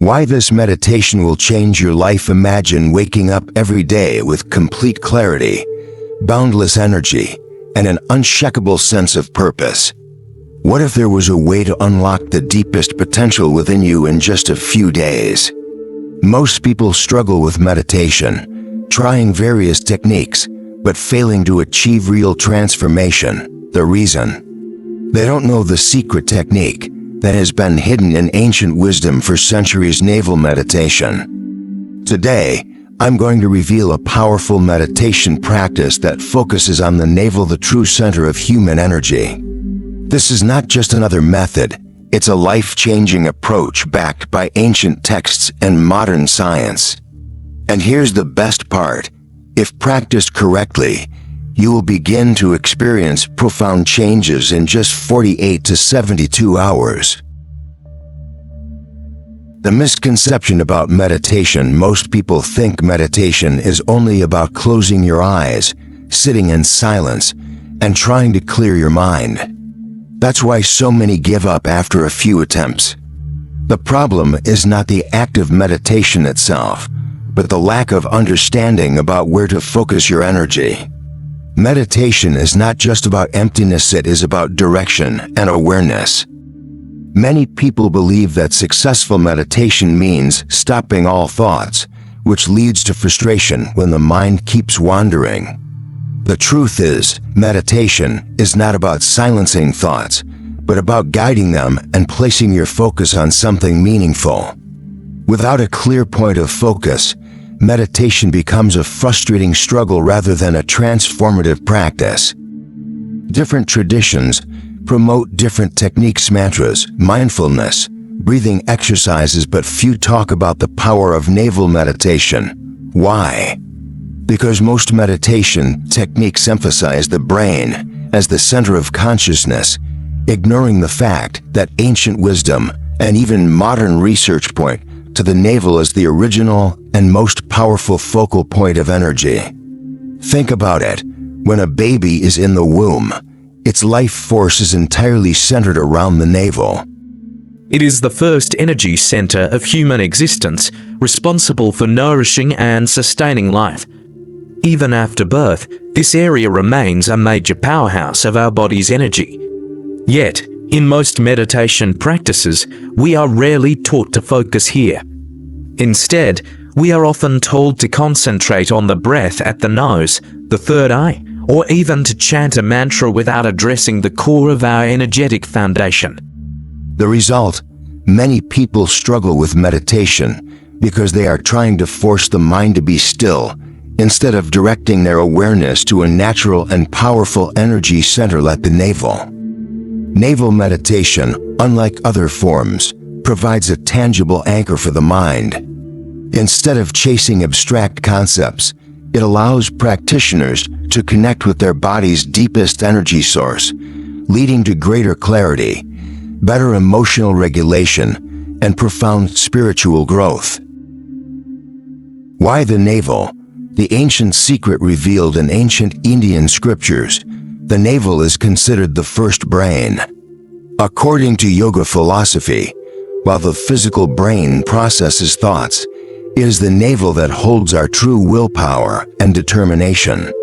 Why this meditation will change your life. Imagine waking up every day with complete clarity, boundless energy, and an unshakable sense of purpose. What if there was a way to unlock the deepest potential within you in just a few days? Most people struggle with meditation, trying various techniques, but failing to achieve real transformation. The reason? They don't know the secret technique that has been hidden in ancient wisdom for centuries. Navel meditation. Today, I'm going to reveal a powerful meditation practice that focuses on the navel, the true center of human energy. This is not just another method, it's a life-changing approach backed by ancient texts and modern science. And here's the best part. If practiced correctly, you will begin to experience profound changes in just 48 to 72 hours. The misconception about meditation: most people think meditation is only about closing your eyes, sitting in silence, and trying to clear your mind. That's why so many give up after a few attempts. The problem is not the act of meditation itself, but the lack of understanding about where to focus your energy. Meditation is not just about emptiness, it is about direction and awareness. Many people believe that successful meditation means stopping all thoughts, which leads to frustration when the mind keeps wandering. The truth is, meditation is not about silencing thoughts, but about guiding them and placing your focus on something meaningful. Without a clear point of focus, meditation becomes a frustrating struggle rather than a transformative practice. Different traditions promote different techniques: mantras, mindfulness, breathing exercises, but few talk about the power of navel meditation. Why? Because most meditation techniques emphasize the brain as the center of consciousness, ignoring the fact that ancient wisdom and even modern research point to the navel as the original and most powerful focal point of energy. Think about it. When a baby is in the womb, its life force is entirely centered around the navel. It is the first energy center of human existence, responsible for nourishing and sustaining life. Even after birth, this area remains a major powerhouse of our body's energy. Yet, in most meditation practices, we are rarely taught to focus here. Instead, we are often told to concentrate on the breath at the nose, the third eye, or even to chant a mantra without addressing the core of our energetic foundation. The result: many people struggle with meditation because they are trying to force the mind to be still, instead of directing their awareness to a natural and powerful energy center like the navel. Navel meditation, unlike other forms, provides a tangible anchor for the mind. Instead of chasing abstract concepts, it allows practitioners to connect with their body's deepest energy source, leading to greater clarity, better emotional regulation, and profound spiritual growth. Why the navel? The ancient secret revealed in ancient Indian scriptures. The navel is considered the first brain. According to yoga philosophy, while the physical brain processes thoughts, it is the navel that holds our true willpower and determination.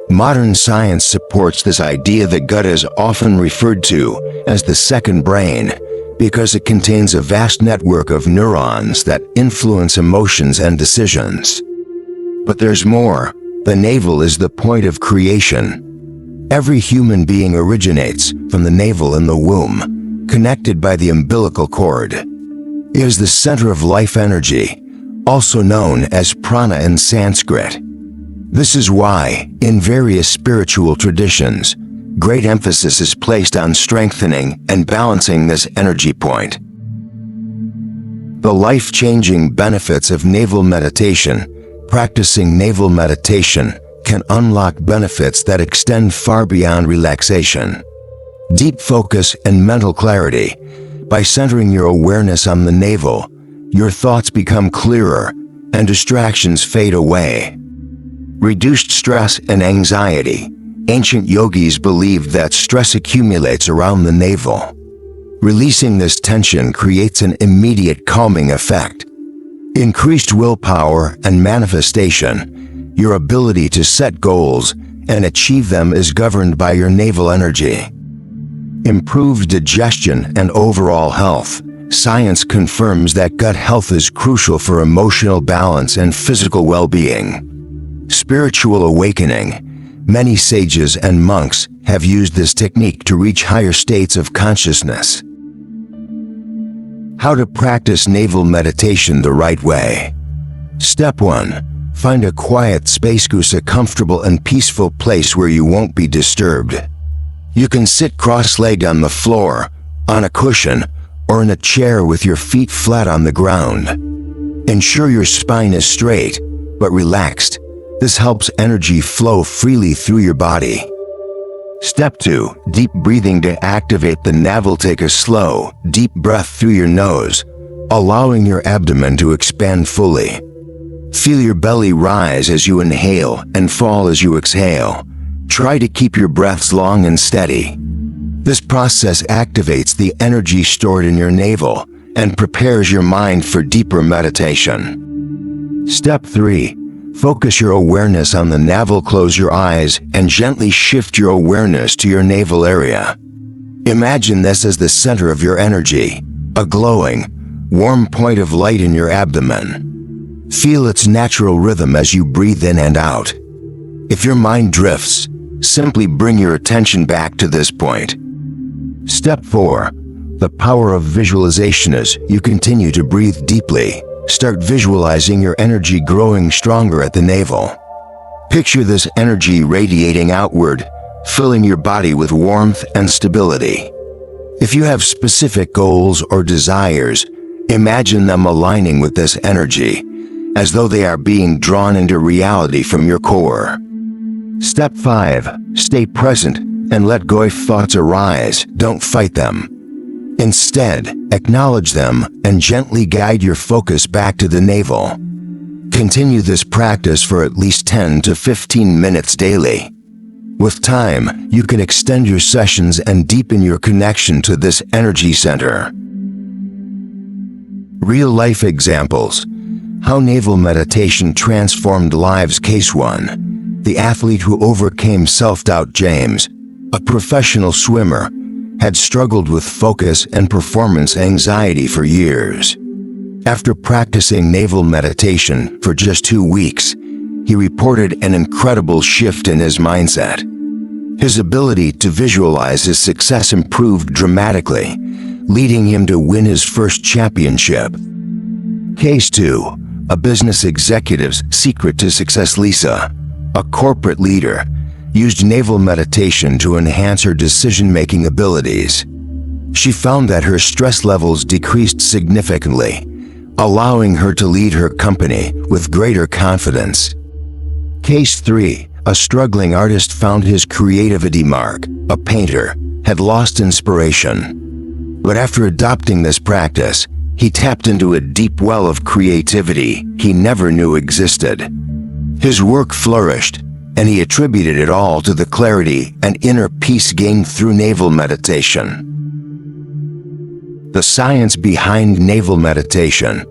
Modern science supports this idea. The gut is often referred to as the second brain because it contains a vast network of neurons that influence emotions and decisions. But there's more. The navel is the point of creation. Every human being originates from the navel in the womb, connected by the umbilical cord. It is the center of life energy, also known as prana in Sanskrit. This is why, in various spiritual traditions, great emphasis is placed on strengthening and balancing this energy point. The life-changing benefits of navel meditation. Practicing navel meditation can unlock benefits that extend far beyond relaxation. Deep focus and mental clarity. By centering your awareness on the navel, your thoughts become clearer and distractions fade away. Reduced stress and anxiety. Ancient yogis believed that stress accumulates around the navel. Releasing this tension creates an immediate calming effect. Increased willpower and manifestation. Your ability to set goals and achieve them is governed by your navel energy. Improved digestion and overall health. Science confirms that gut health is crucial for emotional balance and physical well-being. Spiritual awakening. Many sages and monks have used this technique to reach higher states of consciousness. How to practice navel meditation the right way. Step 1. Find a quiet space, a comfortable and peaceful place where you won't be disturbed. You can sit cross-legged on the floor, on a cushion, or in a chair with your feet flat on the ground. Ensure your spine is straight, but relaxed. This helps energy flow freely through your body. Step 2. Deep breathing to activate the navel. Take a slow, deep breath through your nose, allowing your abdomen to expand fully. Feel your belly rise as you inhale and fall as you exhale. Try to keep your breaths long and steady. This process activates the energy stored in your navel and prepares your mind for deeper meditation. Step 3. Focus your awareness on the navel. Close your eyes and gently shift your awareness to your navel area. Imagine this as the center of your energy, a glowing, warm point of light in your abdomen. Feel its natural rhythm as you breathe in and out. If your mind drifts, simply bring your attention back to this point. Step 4. The power of visualization. As you continue to breathe deeply, start visualizing your energy growing stronger at the navel. Picture this energy radiating outward, filling your body with warmth and stability. If you have specific goals or desires, imagine them aligning with this energy, as though they are being drawn into reality from your core. Step 5. Stay present and let go if thoughts arise. Don't fight them. Instead, acknowledge them and gently guide your focus back to the navel. Continue this practice for at least 10 to 15 minutes daily. With time, you can extend your sessions and deepen your connection to this energy center. Real-life examples. How navel meditation transformed lives. Case 1. The athlete who overcame self-doubt. James, a professional swimmer, had struggled with focus and performance anxiety for years. After practicing navel meditation for just 2 weeks, he reported an incredible shift in his mindset. His ability to visualize his success improved dramatically, leading him to win his first championship. Case 2. A business executive's secret to success. Lisa, a corporate leader, used navel meditation to enhance her decision-making abilities. She found that her stress levels decreased significantly, allowing her to lead her company with greater confidence. Case 3. A struggling artist found his creativity. Mark, a painter, had lost inspiration. But after adopting this practice, he tapped into a deep well of creativity he never knew existed. His work flourished, and he attributed it all to the clarity and inner peace gained through navel meditation. The science behind navel meditation.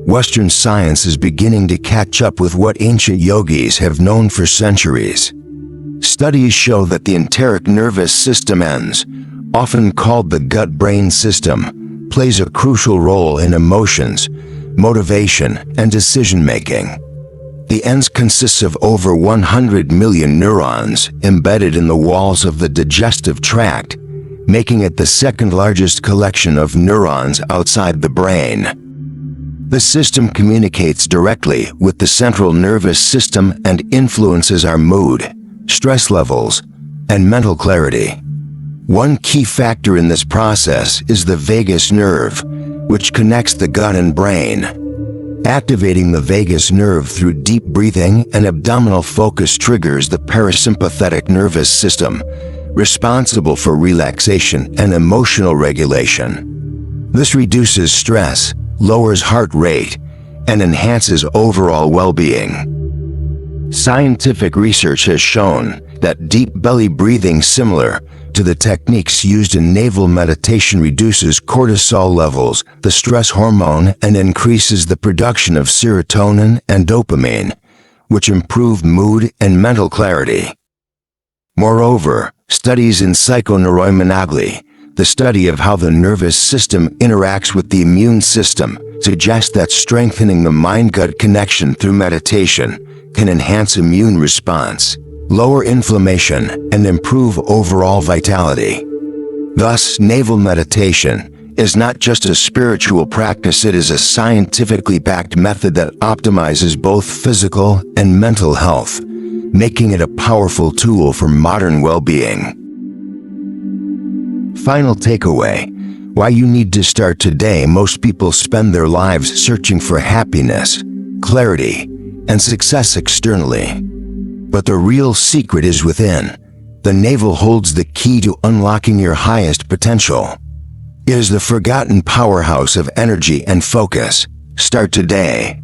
Western science is beginning to catch up with what ancient yogis have known for centuries. Studies show that the enteric nervous system ends, often called the gut-brain system, plays a crucial role in emotions, motivation, and decision-making. The ends consists of over 100 million neurons embedded in the walls of the digestive tract, making it the second largest collection of neurons outside the brain. The system communicates directly with the central nervous system and influences our mood, stress levels, and mental clarity. One key factor in this process is the vagus nerve, which connects the gut and brain. Activating the vagus nerve through deep breathing and abdominal focus triggers the parasympathetic nervous system, responsible for relaxation and emotional regulation. This reduces stress, lowers heart rate, and enhances overall well-being. Scientific research has shown that deep belly breathing, similar to the techniques used in navel meditation reduces cortisol levels, the stress hormone, and increases the production of serotonin and dopamine, which improve mood and mental clarity. Moreover, studies in psychoneuroimmunology, the study of how the nervous system interacts with the immune system, suggest that strengthening the mind-gut connection through meditation can enhance immune response, lower inflammation, and improve overall vitality. Thus, navel meditation is not just a spiritual practice, it is a scientifically backed method that optimizes both physical and mental health, making it a powerful tool for modern well-being. Final takeaway: why you need to start today. Most people spend their lives searching for happiness, clarity, and success externally. But the real secret is within. The navel holds the key to unlocking your highest potential. It is the forgotten powerhouse of energy and focus. Start today.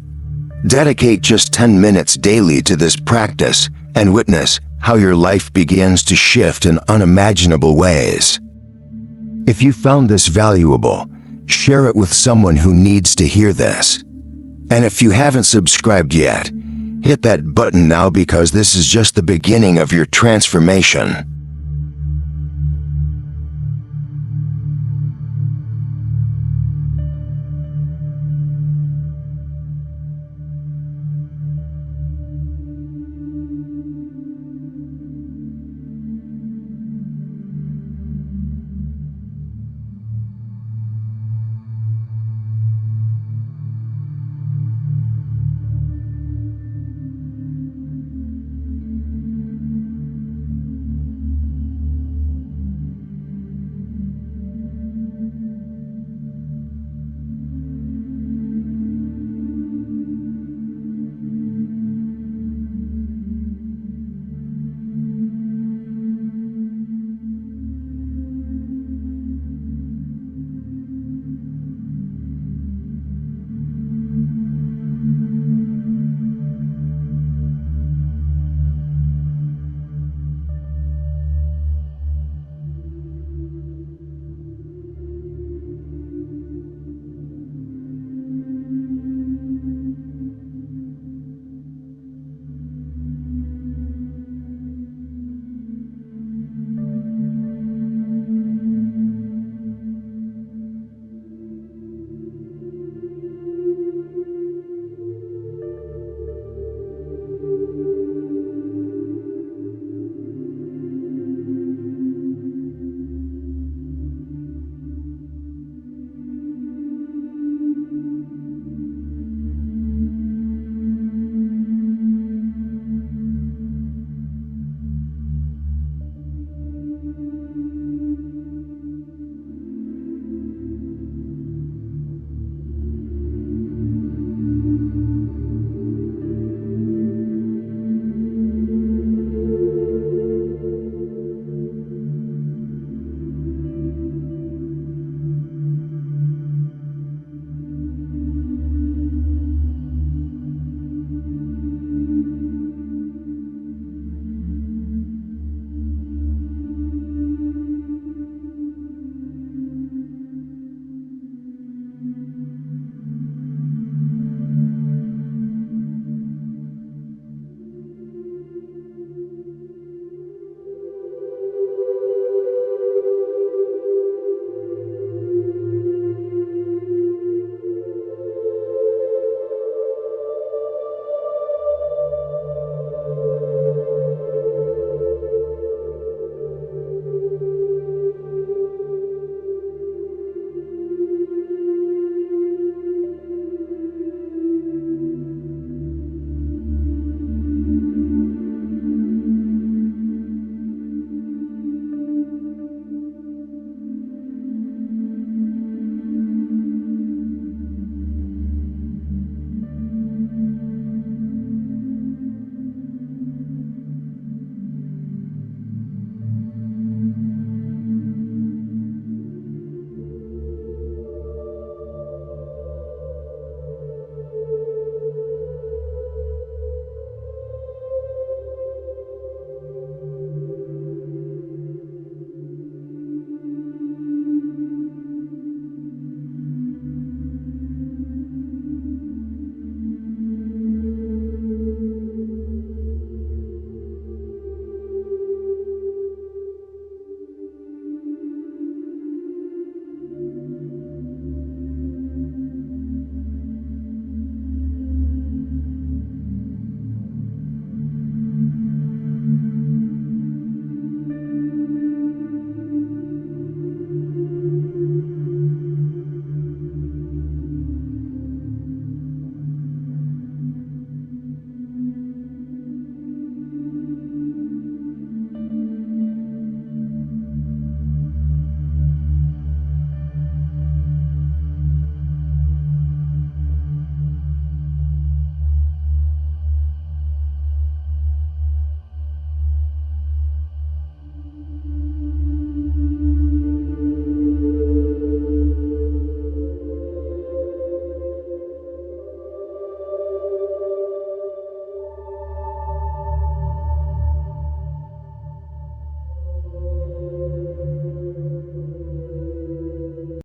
Dedicate just 10 minutes daily to this practice and witness how your life begins to shift in unimaginable ways. If you found this valuable, share it with someone who needs to hear this. And if you haven't subscribed yet, hit that button now, because this is just the beginning of your transformation.